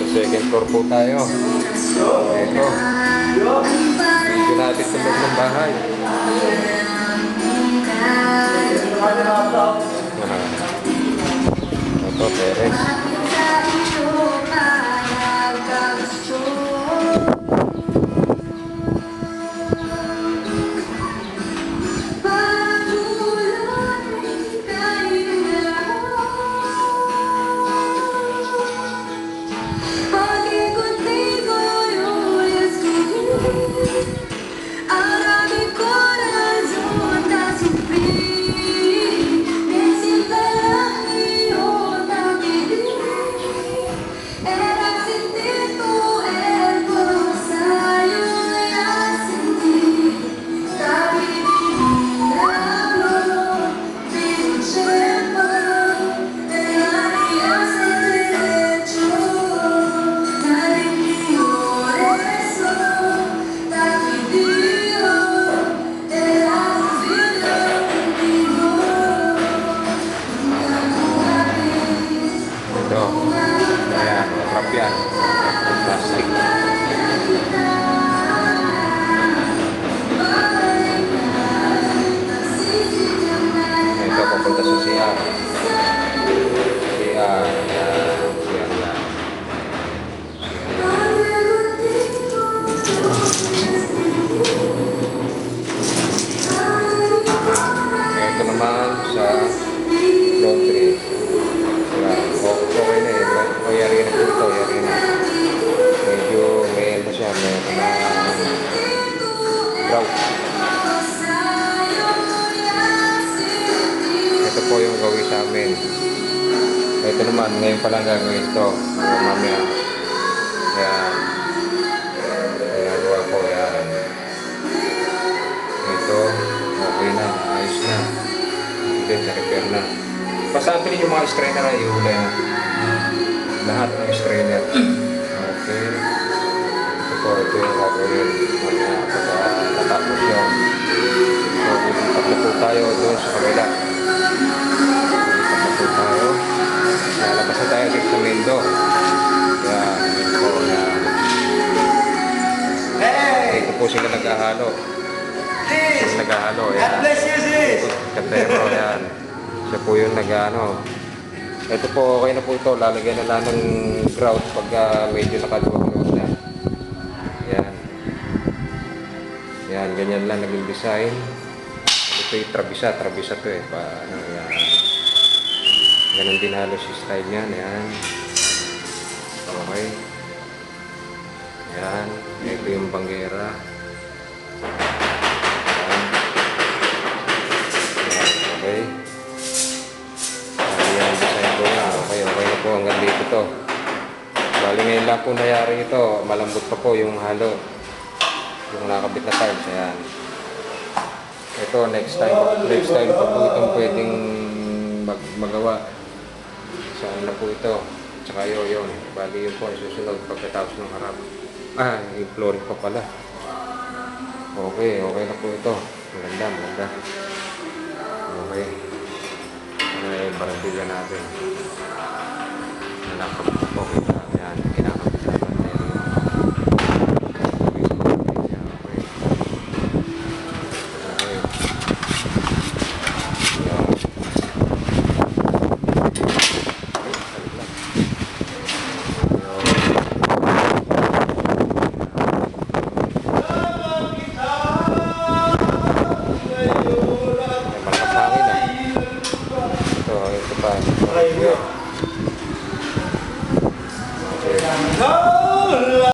Second floor po tayo. Ito. Medyo natin sa loob ng bahay. Ito, Perez. Ito. Ayan, trap yan. Plastic. Ito, papunta sa CR. CR. Ito naman sa laundry. Okay na eh. O, yari na po ito. Yari na. Medyo may ano siya. May grout. Ito po yung gawin sa amin. Ito naman. Ngayon pa lang gagawin ito. Mamaya. Yan. Ginagawa ko yan. Ito. Okay na. Ayos na. Ito. Na-repair na. Pasampilin yung mga strainer na ihulay na. Lahat ng strainer. Okay. Ito yung gagawin. Natapos yun. So, bulipat na po tayo doon sa kabila. Bulipat na po tayo. Lalabas na tayo dito sa Mendo. Yan. Ito. Yan. Ito po sila naghahalo. Sila naghahalo. Yan. Katero. Yan. Siya po yung nag-ano. Ito po, okay na po ito. Lalagyan na lang ng grout pagka medyo nakaluwag-luwag na. Yan. Yan, ganyan lang naging design. Ito yung trabisa. Trabisa to eh. Paano, yan. Ganun din halos yung style niyan. Yan. Okay. Yan. Ito yung banggera. Yan. Yan. Okay. Okay na po hanggang dito to. Bali ngayon lang po nangyari ito. Malambot pa po yung halo. Yung nakabit na tiles. Ayan. Ito next time pa po itong pwedeng magawa. Saan na po ito. Tsaka yun. Bali yun po susunod pagkatapos ng harap. Yung flooring pa pala. Okay na po ito. Maganda. Okay. Barandilla natin. Nakakabit po kita. Ayan, kinakabit na baterya. Ito pa. Okay.